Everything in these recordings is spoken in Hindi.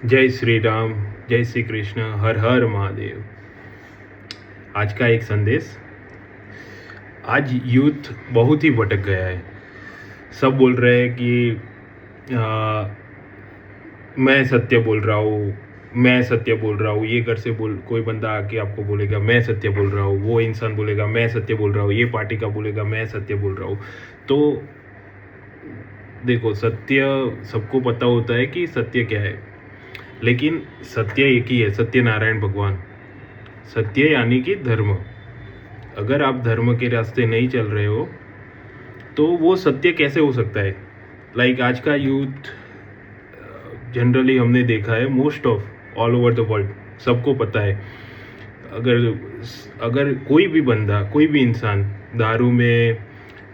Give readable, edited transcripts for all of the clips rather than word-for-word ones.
जय श्री राम, जय श्री कृष्ण, हर हर महादेव। आज का एक संदेश। आज यूथ बहुत ही भटक गया है। सब बोल रहे हैं कि मैं सत्य बोल रहा हूँ, मैं सत्य बोल रहा हूँ। ये घर से बोल कोई बंदा आके आपको बोलेगा मैं सत्य बोल रहा हूँ, वो इंसान बोलेगा मैं सत्य बोल रहा हूँ, ये पार्टी का बोलेगा मैं सत्य बोल रहा हूँ। तो देखो, सत्य सबको पता होता है कि सत्य क्या है, लेकिन सत्य एक ही है, सत्यनारायण भगवान। सत्य यानी कि धर्म। अगर आप धर्म के रास्ते नहीं चल रहे हो तो वो सत्य कैसे हो सकता है। आज का यूथ जनरली हमने देखा है, most of all over the world सबको पता है, अगर अगर कोई भी बंदा, कोई भी इंसान दारू में,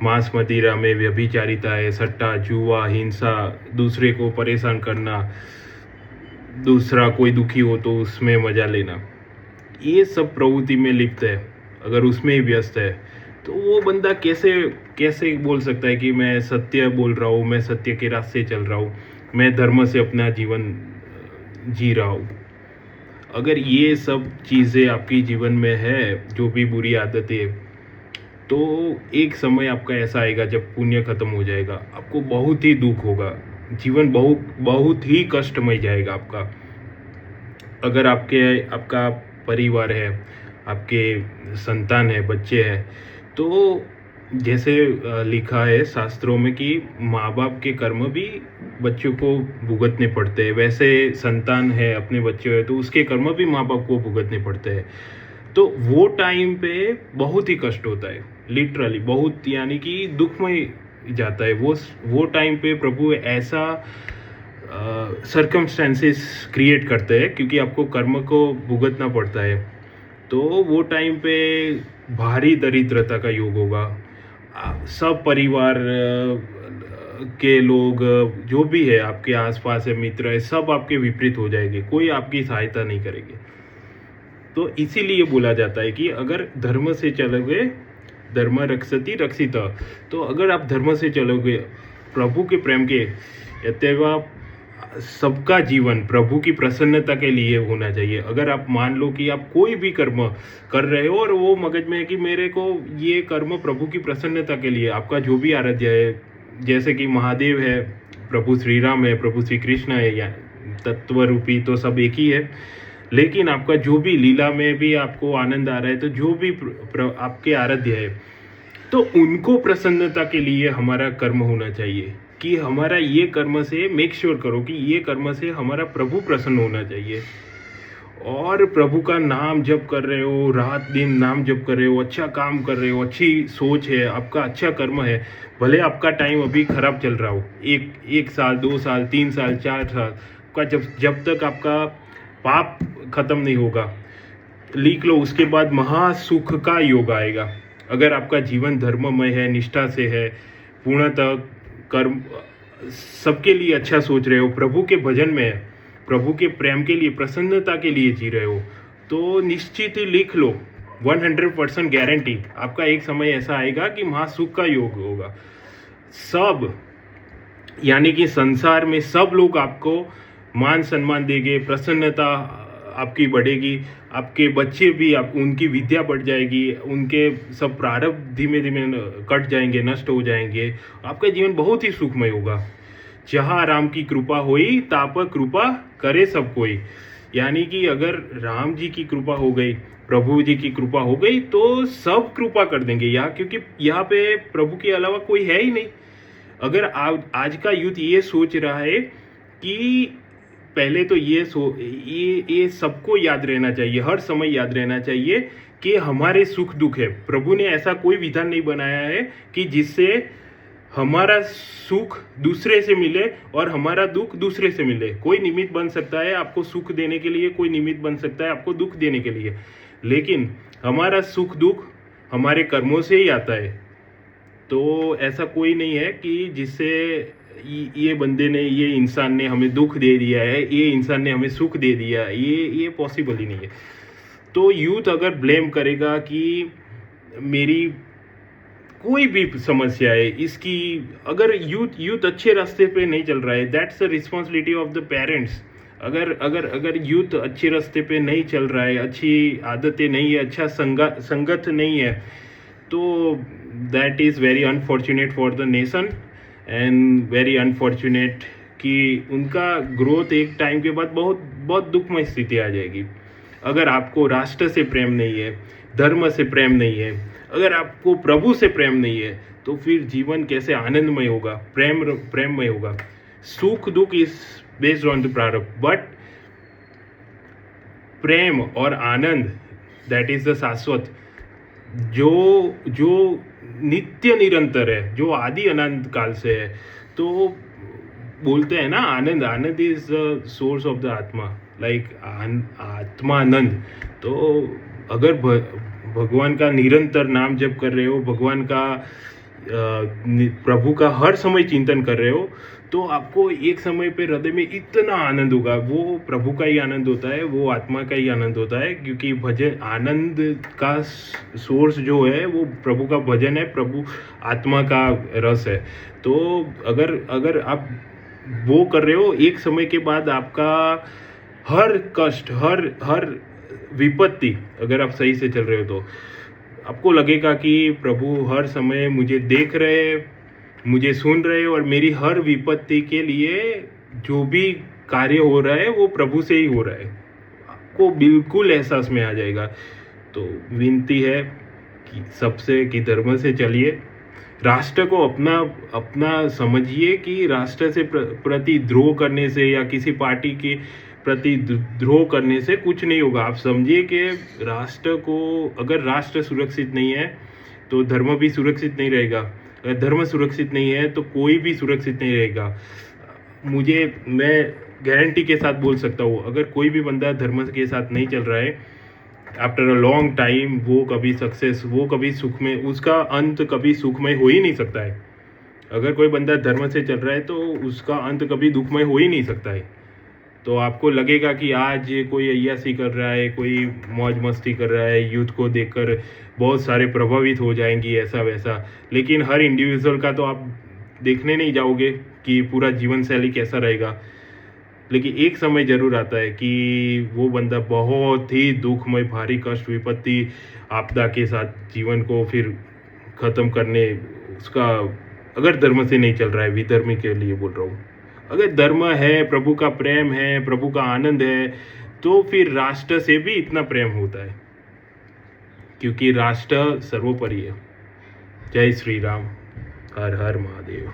मांस मदिरा में, व्यभिचारिता है, सट्टा, जुआ, हिंसा, दूसरे को परेशान करना, दूसरा कोई दुखी हो तो उसमें मजा लेना, ये सब प्रवृत्ति में लिप्त है, अगर उसमें ही व्यस्त है, तो वो बंदा कैसे कैसे बोल सकता है कि मैं सत्य बोल रहा हूँ, मैं सत्य के रास्ते चल रहा हूँ, मैं धर्म से अपना जीवन जी रहा हूँ। अगर ये सब चीज़ें आपकी जीवन में है, जो भी बुरी आदतें, तो एक समय आपका ऐसा आएगा जब पुण्य खत्म हो जाएगा, आपको बहुत ही दुख होगा, जीवन बहुत बहुत ही कष्टमय जाएगा आपका। अगर आपका परिवार है, आपके संतान है, बच्चे हैं, तो जैसे लिखा है शास्त्रों में कि माँ बाप के कर्म भी बच्चों को भुगतने पड़ते हैं, वैसे संतान है, अपने बच्चे है, तो उसके कर्म भी माँ बाप को भुगतने पड़ते हैं। तो वो टाइम पे बहुत ही कष्ट होता है, लिटरली बहुत, यानी कि दुखमय जाता है वो टाइम पे। प्रभु ऐसा सरकमस्टेंसेस क्रिएट करते हैं, क्योंकि आपको कर्म को भुगतना पड़ता है, तो वो टाइम पे भारी दरिद्रता का योग होगा। सब परिवार के लोग, जो भी है आपके आसपास है, मित्र है, सब आपके विपरीत हो जाएंगे, कोई आपकी सहायता नहीं करेंगे। तो इसीलिए बोला जाता है कि अगर धर्म से चलोगे, धर्म रक्षति रक्षिता, तो अगर आप धर्म से चलोगे, प्रभु के प्रेम के यतेवा, सबका जीवन प्रभु की प्रसन्नता के लिए होना चाहिए। अगर आप मान लो कि आप कोई भी कर्म कर रहे हो और वो मगज में है कि मेरे को ये कर्म प्रभु की प्रसन्नता के लिए, आपका जो भी आराध्य है, जैसे कि महादेव है, प्रभु श्री राम है, प्रभु श्री कृष्ण है, या तत्व रूपी तो सब एक ही है, लेकिन आपका जो भी लीला में भी आपको आनंद आ रहा है, तो जो भी आपके आराध्य है, तो उनको प्रसन्नता के लिए हमारा कर्म होना चाहिए, कि हमारा ये कर्म से मेक श्योर करो कि ये कर्म से हमारा प्रभु प्रसन्न होना चाहिए। और प्रभु का नाम जप कर रहे हो, रात दिन नाम जप कर रहे हो, अच्छा काम कर रहे हो, अच्छी सोच है, आपका अच्छा कर्म है, भले आपका टाइम अभी खराब चल रहा हो, एक साल, 2 साल, 3 साल, 4 साल का, जब तक आपका पाप खत्म नहीं होगा, लिख लो, उसके बाद महासुख का योग आएगा। अगर आपका जीवन धर्ममय है, निष्ठा से है, पूर्णतः कर्म, सबके लिए अच्छा सोच रहे हो, प्रभु के भजन में है, प्रभु के प्रेम के लिए, प्रसन्नता के लिए जी रहे हो, तो निश्चित ही लिख लो, 100% गारंटी, आपका एक समय ऐसा आएगा कि महासुख का योग होगा। सब, यानी कि संसार में सब लोग आपको मान सम्मान देंगे, प्रसन्नता आपकी बढ़ेगी, आपके बच्चे भी, आप उनकी विद्या बढ़ जाएगी, उनके सब प्रारब्ध धीमे धीमे कट जाएंगे, नष्ट हो जाएंगे, आपका जीवन बहुत ही सुखमय होगा। जहाँ राम की कृपा हुई ताप कृपा करे सब कोई, यानी कि अगर राम जी की कृपा हो गई, प्रभु जी की कृपा हो गई, तो सब कृपा कर देंगे यहाँ, क्योंकि यहाँ पे प्रभु के अलावा कोई है ही नहीं। अगर आज का यूथ ये सोच रहा है कि पहले तो ये सबको याद रहना चाहिए, हर समय याद रहना चाहिए कि हमारे सुख दुख है, प्रभु ने ऐसा कोई विधान नहीं बनाया है कि जिससे हमारा सुख दूसरे से मिले और हमारा दुख दूसरे से मिले। कोई निमित्त बन सकता है आपको सुख देने के लिए, कोई निमित्त बन सकता है आपको दुख देने के लिए, लेकिन हमारा सुख दुख हमारे कर्मों से ही आता है। तो ऐसा कोई नहीं है कि जिससे ये बंदे ने, ये इंसान ने हमें दुख दे दिया है, ये इंसान ने हमें सुख दे दिया, ये पॉसिबल ही नहीं है। तो यूथ अगर ब्लेम करेगा कि मेरी कोई भी समस्या है इसकी, अगर यूथ अच्छे रास्ते पे नहीं चल रहा है, that's the responsibility of the parents. अगर अगर अगर यूथ अच्छे रास्ते पे नहीं चल रहा है, अच्छी आदतें नहीं है, अच्छा संगत नहीं है, तो that is very unfortunate for the nation and very unfortunate कि उनका ग्रोथ एक टाइम के बाद बहुत बहुत दुखमय स्थिति आ जाएगी। अगर आपको राष्ट्र से प्रेम नहीं है, धर्म से प्रेम नहीं है, अगर आपको प्रभु से प्रेम नहीं है, तो फिर जीवन कैसे आनंदमय होगा, प्रेममय होगा। सुख दुख इज बेस्ड ऑन द प्रारब्ध, बट प्रेम और आनंद दैट इज द शाश्वत, जो जो नित्य निरंतर है, जो आदि अनंत काल से है। तो बोलते हैं ना, आनंद, आनंद is the source of the आत्मा, लाइक आत्मानंद। तो अगर भगवान का निरंतर नाम जप कर रहे हो, भगवान का प्रभु का हर समय चिंतन कर रहे हो, तो आपको एक समय पे हृदय में इतना आनंद होगा। वो प्रभु का ही आनंद होता है, वो आत्मा का ही आनंद होता है, क्योंकि भजन आनंद का सोर्स जो है वो प्रभु का भजन है, प्रभु आत्मा का रस है। तो अगर अगर आप वो कर रहे हो, एक समय के बाद आपका हर कष्ट, हर हर विपत्ति, अगर आप सही से चल रहे हो तो आपको लगेगा कि प्रभु हर समय मुझे देख रहे, मुझे सुन रहे, और मेरी हर विपत्ति के लिए जो भी कार्य हो रहा है वो प्रभु से ही हो रहा है। आपको बिल्कुल एहसास में आ जाएगा। तो विनती है कि सबसे कि धर्म से चलिए, राष्ट्र को अपना अपना समझिए कि राष्ट्र से प्रति द्रोह करने से या किसी पार्टी के प्रति द्रोह करने से कुछ नहीं होगा। आप समझिए कि राष्ट्र को, अगर राष्ट्र सुरक्षित नहीं है तो धर्म भी सुरक्षित नहीं रहेगा, अगर धर्म सुरक्षित नहीं है तो कोई भी सुरक्षित नहीं रहेगा। मैं गारंटी के साथ बोल सकता हूँ, अगर कोई भी बंदा धर्म के साथ नहीं चल रहा है, आफ्टर अ लॉन्ग टाइम वो कभी सक्सेस, वो कभी सुख में, उसका अंत कभी सुखमय हो ही नहीं सकता है। अगर कोई बंदा धर्म से चल रहा है तो उसका अंत कभी दुखमय हो ही नहीं सकता है। तो आपको लगेगा कि आज कोई अय्यासी कर रहा है, कोई मौज मस्ती कर रहा है, यूथ को देखकर बहुत सारे प्रभावित हो जाएंगी, ऐसा वैसा, लेकिन हर इंडिविजुअल का तो आप देखने नहीं जाओगे कि पूरा जीवन शैली कैसा रहेगा। लेकिन एक समय जरूर आता है कि वो बंदा बहुत ही दुखमय, भारी कष्ट, विपत्ति, आपदा के साथ जीवन को फिर ख़त्म करने उसका, अगर धर्म से नहीं चल रहा है, विधर्मी के लिए बोल रहा हूँ, अगर धर्म है, प्रभु का प्रेम है, प्रभु का आनंद है, तो फिर राष्ट्र से भी इतना प्रेम होता है, क्योंकि राष्ट्र सर्वोपरि है। जय श्री राम, हर हर महादेव।